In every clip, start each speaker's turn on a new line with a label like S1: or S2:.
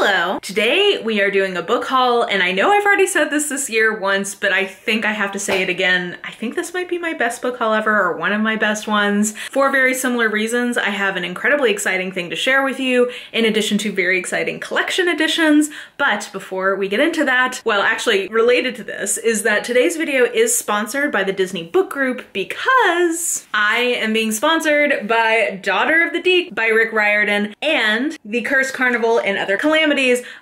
S1: Hello! Today we are doing a book haul, and I know I've already said this year once, but I think I have to say it again. I think this might be my best book haul ever, or one of my best ones. For very similar reasons, I have an incredibly exciting thing to share with you, in addition to very exciting collection editions. But before we get into that, well, actually related to this, is that today's video is sponsored by the Disney Book Group because I am being sponsored by Daughter of the Deep by Rick Riordan and The Cursed Carnival and Other Calamities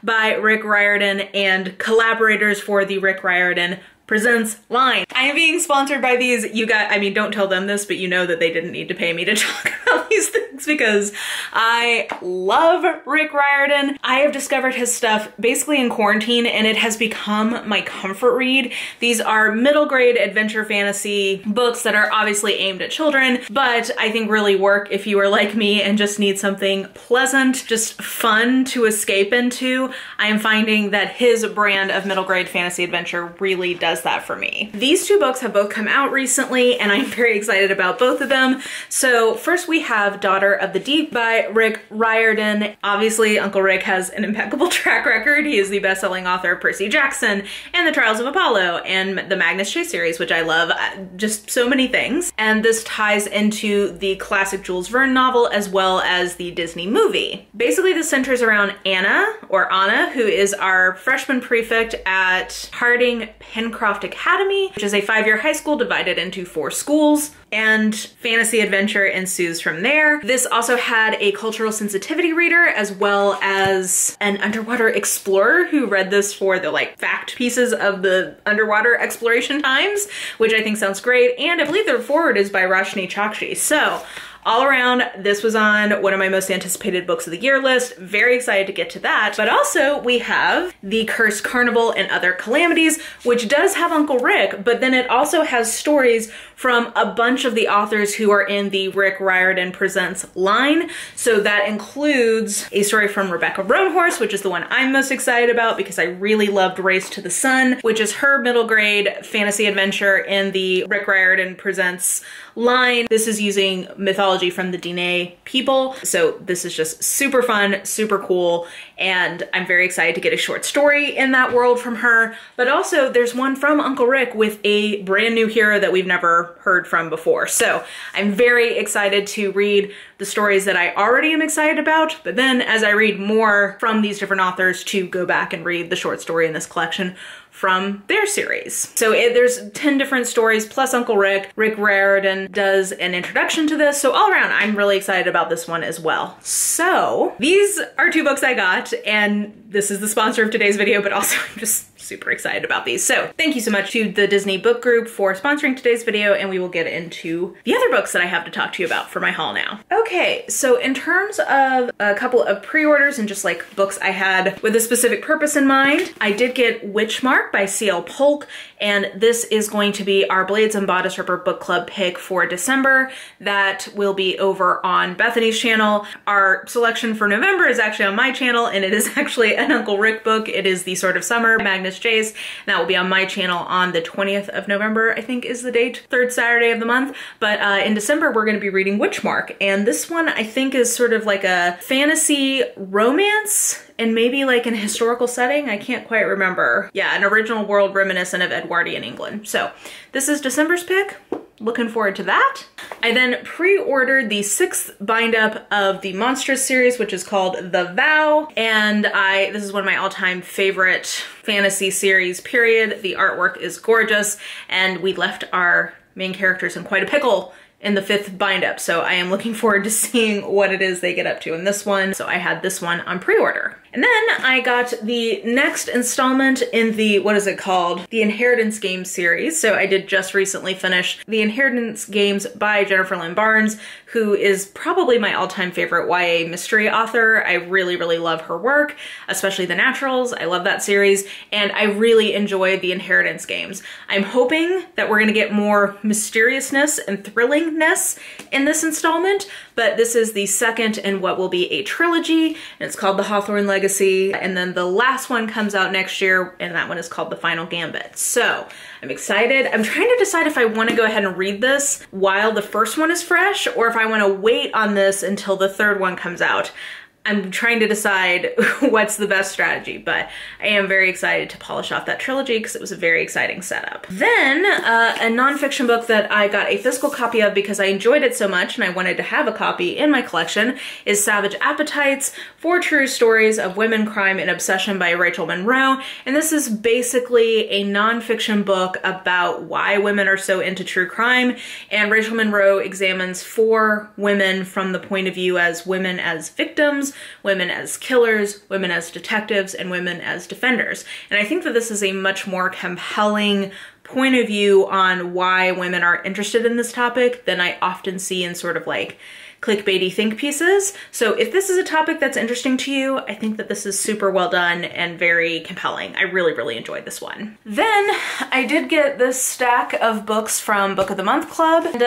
S1: by Rick Riordan and collaborators for the Rick Riordan Presents line. I am being sponsored by these. You guys, I mean, don't tell them this, but you know that they didn't need to pay me to talk about these things because I love Rick Riordan. I have discovered his stuff basically in quarantine and it has become my comfort read. These are middle grade adventure fantasy books that are obviously aimed at children, but I think really work if you are like me and just need something pleasant, just fun to escape into. I am finding that his brand of middle grade fantasy adventure really does that for me. These two books have both come out recently and I'm very excited about both of them. So first we have Daughter of the Deep by Rick Riordan. Obviously Uncle Rick has an impeccable track record. He is the best-selling author of Percy Jackson and The Trials of Apollo and the Magnus Chase series, which I love, just so many things. And this ties into the classic Jules Verne novel as well as the Disney movie. Basically this centers around Anna, who is our freshman prefect at Harding Pencroft Academy, which is a 5-year high school divided into 4 schools, and fantasy adventure ensues from there. This also had a cultural sensitivity reader as well as an underwater explorer who read this for the fact pieces of the underwater exploration times, which I think sounds great. And I believe the foreword is by Roshni Chokshi. So all around, this was on one of my most anticipated books of the year list. Very excited to get to that. But also we have The Cursed Carnival and Other Calamities, which does have Uncle Rick, but then it also has stories from a bunch of the authors who are in the Rick Riordan Presents line. So that includes a story from Rebecca Roanhorse, which is the one I'm most excited about because I really loved Race to the Sun, which is her middle grade fantasy adventure in the Rick Riordan Presents line. This is using mythology from the Diné people. So this is just super fun, super cool, and I'm very excited to get a short story in that world from her. But also there's one from Uncle Rick with a brand new hero that we've never heard from before. So I'm very excited to read the stories that I already am excited about, but then as I read more from these different authors, to go back and read the short story in this collection from their series. So there's 10 different stories plus Uncle Rick. Rick Riordan does an introduction to this. So all around, I'm really excited about this one as well. So these are 2 books I got, and this is the sponsor of today's video, but also I'm just super excited about these. So thank you so much to the Disney Book Group for sponsoring today's video, and we will get into the other books that I have to talk to you about for my haul now. Okay, so in terms of a couple of pre-orders and just books I had with a specific purpose in mind, I did get Witchmark by C.L. Polk, and this is going to be our Blades and Bodice Ripper book club pick for December. That will be over on Bethany's channel. Our selection for November is actually on my channel, and it is actually an Uncle Rick book. It is The Sword of Summer, Magnus Chase, and that will be on my channel on the 20th of November, I think is the date, 3rd Saturday of the month. But in December, we're going to be reading Witchmark, and this one I think is sort of like a fantasy romance and maybe in a historical setting. I can't quite remember. Yeah, an original world reminiscent of Edwardian England. So this is December's pick. Looking forward to that. I then pre-ordered the 6th bind-up of the Monstrous series, which is called The Vow, and this is one of my all-time favorite fantasy series, period. The artwork is gorgeous, and we left our main characters in quite a pickle in the 5th bind-up, so I am looking forward to seeing what it is they get up to in this one. So I had this one on pre-order. And then I got the next installment in the, what is it called? The Inheritance Games series. So I did just recently finish The Inheritance Games by Jennifer Lynn Barnes, who is probably my all-time favorite YA mystery author. I really, really love her work, especially The Naturals. I love that series, and I really enjoyed The Inheritance Games. I'm hoping that we're gonna get more mysteriousness and thrillingness in this installment, but this is the second in what will be a trilogy, and it's called The Hawthorne Legacy, and then the last one comes out next year, and that one is called The Final Gambit. So I'm excited. I'm trying to decide if I want to go ahead and read this while the first one is fresh, or if I want to wait on this until the third one comes out. I'm trying to decide what's the best strategy, but I am very excited to polish off that trilogy because it was a very exciting setup. Then a nonfiction book that I got a physical copy of because I enjoyed it so much and I wanted to have a copy in my collection is Savage Appetites: 4 True Stories of Women, Crime, and Obsession by Rachel Monroe. And this is basically a nonfiction book about why women are so into true crime. And Rachel Monroe examines 4 women from the point of view as women as victims, women as killers, women as detectives, and women as defenders. And I think that this is a much more compelling point of view on why women are interested in this topic than I often see in sort of like clickbaity think pieces. So if this is a topic that's interesting to you, I think that this is super well done and very compelling. I really, really enjoyed this one. Then I did get this stack of books from Book of the Month Club. And,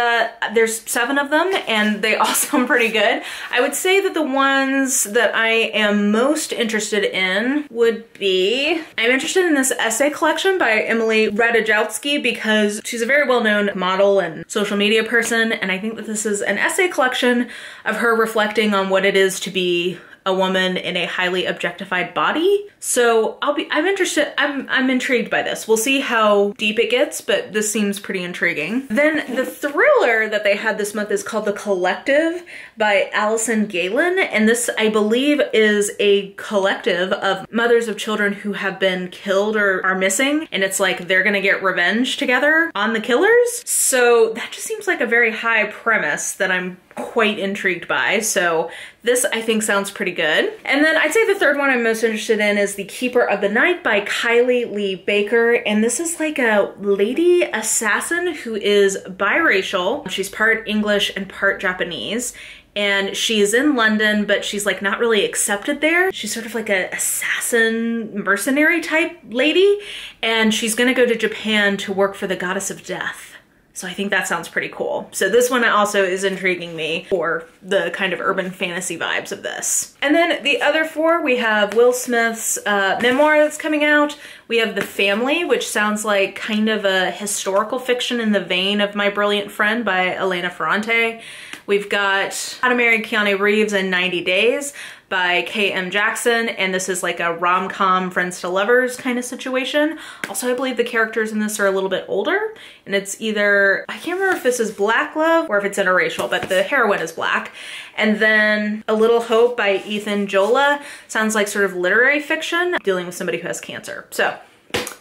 S1: there's 7 of them and they all sound pretty good. I would say that the ones that I am most interested in would be, I'm interested in this essay collection by Emily Ratajkowski because she's a very well-known model and social media person. And I think that this is an essay collection of her reflecting on what it is to be a woman in a highly objectified body. So I'm intrigued by this. We'll see how deep it gets, but this seems pretty intriguing. Then the thriller that they had this month is called The Collective by Allison Galen. And this, I believe, is a collective of mothers of children who have been killed or are missing. And it's like they're gonna get revenge together on the killers. So that just seems like a very high premise that I'm quite intrigued by. So this I think sounds pretty good. And then I'd say the third one I'm most interested in is The Keeper of the Night by Kylie Lee Baker. And this is like a lady assassin who is biracial. She's part English and part Japanese. And she is in London, but she's like not really accepted there. She's sort of like an assassin mercenary type lady. And she's gonna go to Japan to work for the goddess of death. So I think that sounds pretty cool. So this one also is intriguing me for the kind of urban fantasy vibes of this. And then the other 4, we have Will Smith's memoir that's coming out. We have The Family, which sounds like kind of a historical fiction in the vein of My Brilliant Friend by Elena Ferrante. We've got How to Marry Keanu Reeves in 90 Days by K.M. Jackson, and this is like a rom-com friends to lovers kind of situation. Also, I believe the characters in this are a little bit older, and it's either, I can't remember if this is Black love or if it's interracial, but the heroine is Black. And then A Little Hope by Ethan Jola sounds like sort of literary fiction dealing with somebody who has cancer. So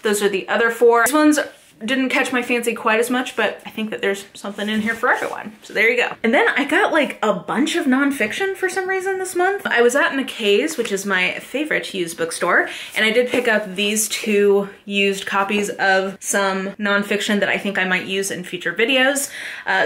S1: those are the other 4. These ones didn't catch my fancy quite as much, but I think that there's something in here for everyone. So there you go. And then I got like a bunch of nonfiction for some reason this month. I was at McKay's, which is my favorite used bookstore, and I did pick up these 2 used copies of some nonfiction that I think I might use in future videos.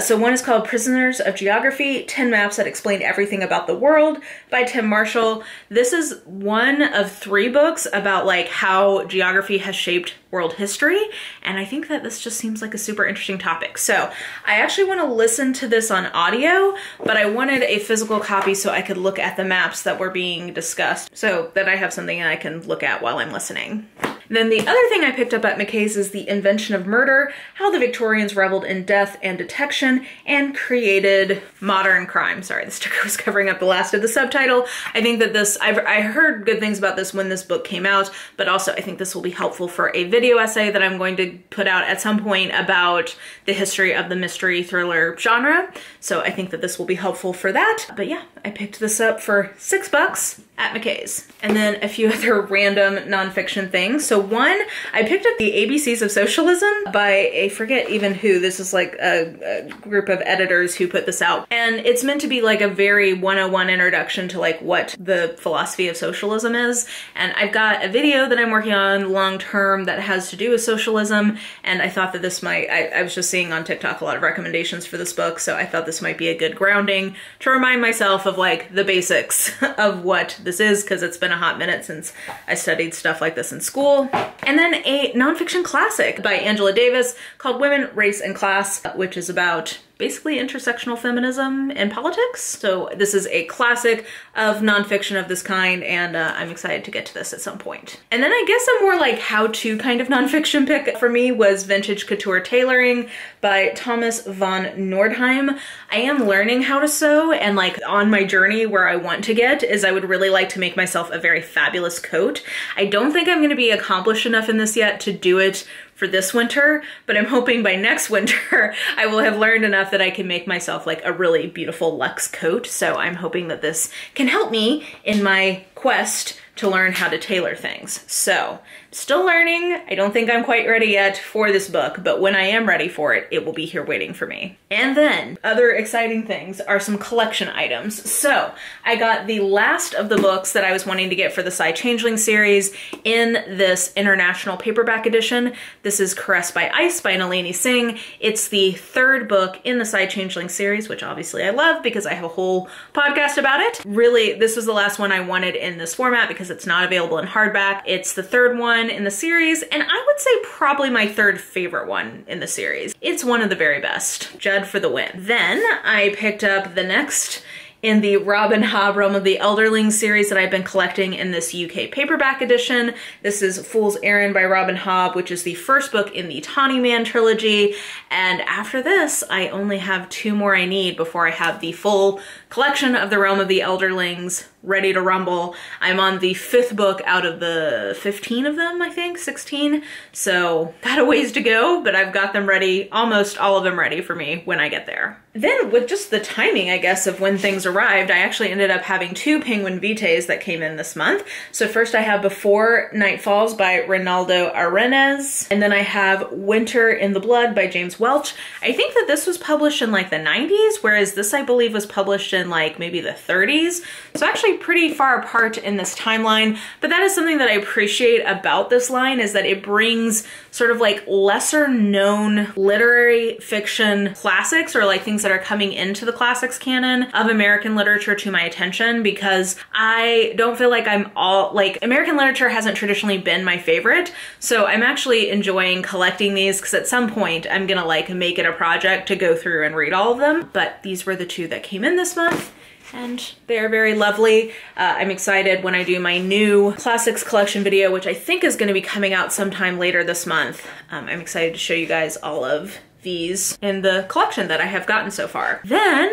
S1: So one is called Prisoners of Geography, 10 Maps That Explained Everything About the World by Tim Marshall. This is one of 3 books about like how geography has shaped world history, and I think that this just seems like a super interesting topic. So I actually want to listen to this on audio, but I wanted a physical copy so I could look at the maps that were being discussed so that I have something I can look at while I'm listening. Then the other thing I picked up at McKay's is The Invention of Murder, How the Victorians Reveled in Death and Detection and Created Modern Crime. Sorry, the sticker was covering up the last of the subtitle. I think that this, I heard good things about this when this book came out, but also I think this will be helpful for a video essay that I'm going to put out at some point about the history of the mystery thriller genre. So I think that this will be helpful for that. But yeah, I picked this up for $6 at McKay's. And then a few other random nonfiction things. So one, I picked up The ABCs of Socialism by I forget even who. This is like a group of editors who put this out. And it's meant to be like a very 101 introduction to like what the philosophy of socialism is. And I've got a video that I'm working on long term that has to do with socialism. And I thought that this might, I was just seeing on TikTok a lot of recommendations for this book. So I thought this might be a good grounding to remind myself of like the basics of what this is, because it's been a hot minute since I studied stuff like this in school. And then a nonfiction classic by Angela Davis called Women, Race, and Class, which is about basically intersectional feminism and politics. So this is a classic of nonfiction of this kind, and I'm excited to get to this at some point. And then I guess a more like how-to kind of nonfiction pick for me was Vintage Couture Tailoring by Thomas von Nordheim. I am learning how to sew, and like on my journey where I want to get is I would really like to make myself a very fabulous coat. I don't think I'm going to be accomplished enough in this yet to do it for this winter, but I'm hoping by next winter I will have learned enough that I can make myself like a really beautiful luxe coat. So I'm hoping that this can help me in my quest to learn how to tailor things. So still learning. I don't think I'm quite ready yet for this book, but when I am ready for it, it will be here waiting for me. And then other exciting things are some collection items. So I got the last of the books that I was wanting to get for the Psy Changeling series in this international paperback edition. This is Caressed by Ice by Nalini Singh. It's the third book in the Psy Changeling series, which obviously I love because I have a whole podcast about it. Really, this was the last one I wanted in this format because it's not available in hardback. It's the third one in the series, and I would say probably my third favorite one in the series. It's one of the very best. Judd for the win. Then I picked up the next in the Robin Hobb Realm of the Elderling series that I've been collecting in this UK paperback edition. This is Fool's Errand by Robin Hobb, which is the first book in the Tawny Man trilogy. And after this, I only have 2 more I need before I have the full collection of the Realm of the Elderlings ready to rumble. I'm on the 5th book out of the 15 of them, I think, 16. So got a ways to go, but I've got them ready, almost all of them ready for me when I get there. Then with just the timing, I guess, of when things arrived, I actually ended up having 2 Penguin Vitaes that came in this month. So first I have Before Night Falls by Ronaldo Arenas, and then I have Winter in the Blood by James Welch. I think that this was published in like the 90s, whereas this I believe was published in like maybe the 30s. So actually pretty far apart in this timeline, but that is something that I appreciate about this line, is that it brings sort of like lesser known literary fiction classics, or like things that are coming into the classics canon of American literature to my attention, because I don't feel like I'm all, like American literature hasn't traditionally been my favorite. So I'm actually enjoying collecting these because at some point I'm gonna like make it a project to go through and read all of them. But these were the 2 that came in this month, and they're very lovely. I'm excited when I do my new classics collection video, which I think is going to be coming out sometime later this month. I'm excited to show you guys all of these in the collection that I have gotten so far. Then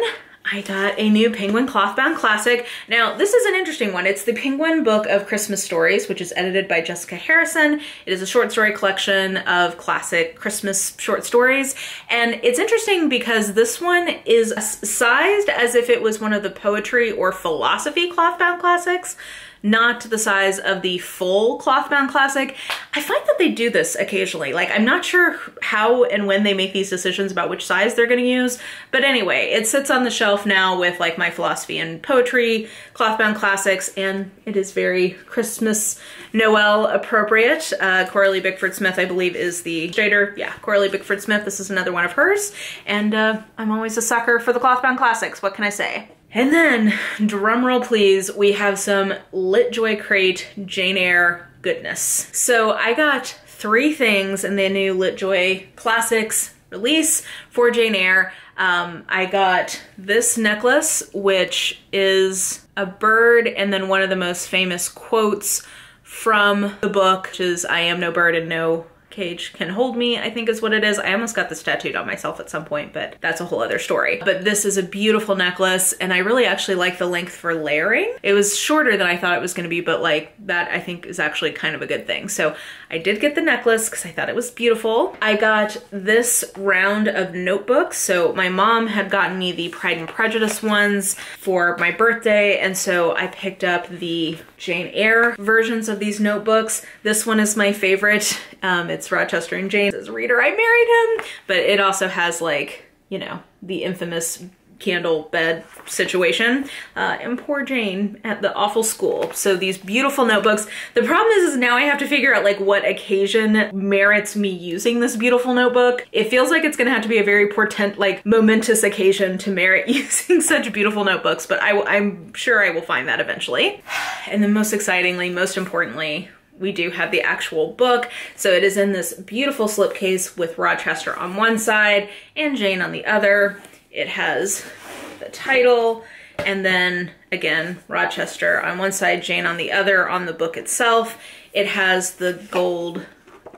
S1: I got a new Penguin Clothbound Classic. Now, this is an interesting one. It's the Penguin Book of Christmas Stories, which is edited by Jessica Harrison. It is a short story collection of classic Christmas short stories. And it's interesting because this one is sized as if it was one of the poetry or philosophy clothbound classics, not the size of the full clothbound classic. I find that they do this occasionally. Like, I'm not sure how and when they make these decisions about which size they're gonna use, but anyway, it sits on the shelf now with like my philosophy and poetry clothbound classics, and it is very Christmas Noel appropriate. Coralie Bickford Smith, I believe, is the illustrator. Yeah, Coralie Bickford Smith, this is another one of hers, and I'm always a sucker for the clothbound classics, what can I say? And then, drumroll please, we have some LitJoy Crate Jane Eyre goodness. So I got 3 things in the new LitJoy Classics release for Jane Eyre. I got this necklace, which is a bird and then one of the most famous quotes from the book, which is, "I am no bird and no cage can hold me," I think is what it is. I almost got this tattooed on myself at some point, but that's a whole other story. But this is a beautiful necklace, and I really actually like the length for layering. It was shorter than I thought it was gonna be, but like that I think is actually kind of a good thing. So I did get the necklace because I thought it was beautiful. I got this round of notebooks. So my mom had gotten me the Pride and Prejudice ones for my birthday, and so I picked up the Jane Eyre versions of these notebooks. This one is my favorite. It's Rochester and Jane. As a reader, I married him, but it also has like, you know, the infamous candle bed situation, and poor Jane at the awful school. So these beautiful notebooks. The problem is now I have to figure out like what occasion merits me using this beautiful notebook. It feels like it's gonna have to be a very momentous occasion to merit using such beautiful notebooks, but I'm sure I will find that eventually. And then most excitingly, most importantly, we do have the actual book. So it is in this beautiful slipcase with Rochester on one side and Jane on the other. It has the title, and then again, Rochester on one side, Jane on the other on the book itself. It has the gold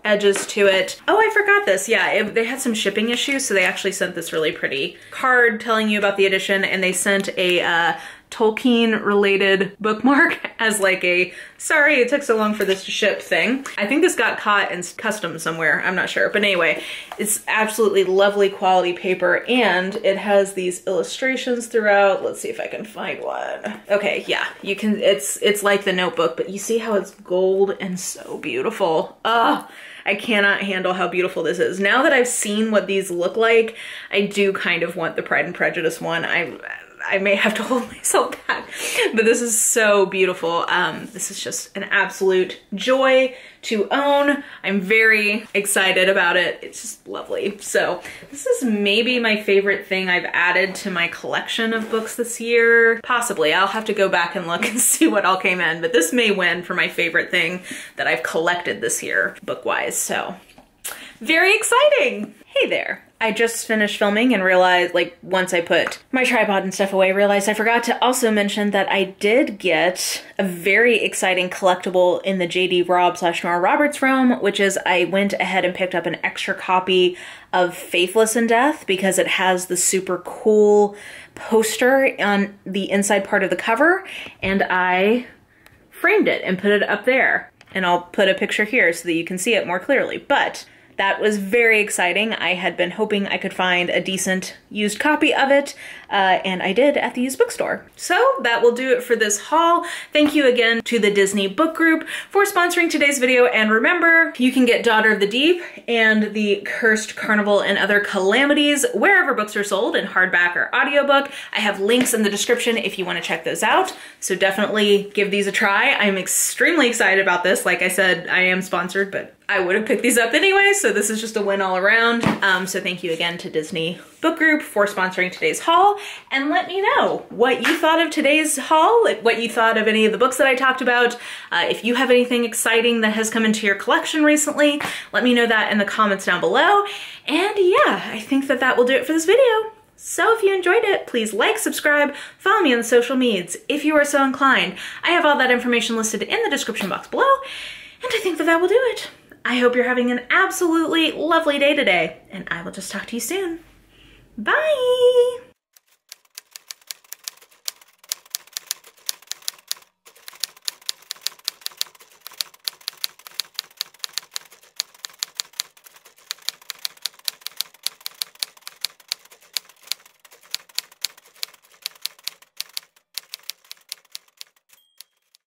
S1: edges to it. Oh, I forgot this. Yeah, they had some shipping issues, so they actually sent this really pretty card telling you about the edition, and they sent a Tolkien related bookmark as like a, sorry it took so long for this to ship thing. I think this got caught in customs somewhere, I'm not sure. But anyway, it's absolutely lovely quality paper, and it has these illustrations throughout. Let's see if I can find one. Okay, yeah, you can, it's like the Notebook, but you see how it's gold and so beautiful. Ugh. I cannot handle how beautiful this is. Now that I've seen what these look like, I do kind of want the Pride and Prejudice one. I may have to hold myself back, but this is so beautiful. This is just an absolute joy to own. I'm very excited about it. It's just lovely. So this is maybe my favorite thing I've added to my collection of books this year. Possibly, I'll have to go back and look and see what all came in, but this may win for my favorite thing that I've collected this year, book-wise, so very exciting. Hey there. I just finished filming and realized, like, once I put my tripod and stuff away, realized I forgot to also mention that I did get a very exciting collectible in the J.D. Robb/Nora Roberts realm, which is I went ahead and picked up an extra copy of Faithless in Death because it has the super cool poster on the inside part of the cover, and I framed it and put it up there. And I'll put a picture here so that you can see it more clearly. But that was very exciting. I had been hoping I could find a decent used copy of it, and I did at the used bookstore. So that will do it for this haul. Thank you again to the Disney Book Group for sponsoring today's video, and remember, you can get Daughter of the Deep and the Cursed Carnival and Other Calamities wherever books are sold in hardback or audiobook. I have links in the description if you want to check those out, so definitely give these a try. I'm extremely excited about this. Like I said, I am sponsored, but I would have picked these up anyway, so this is just a win all around. So thank you again to Disney Book Group for sponsoring today's haul, and let me know what you thought of today's haul, what you thought of any of the books that I talked about. If you have anything exciting that has come into your collection recently, let me know that in the comments down below. And yeah, I think that will do it for this video. So if you enjoyed it, please like, subscribe, follow me on the social medias if you are so inclined. I have all that information listed in the description box below, and I think that will do it. I hope you're having an absolutely lovely day today, and I will just talk to you soon. Bye!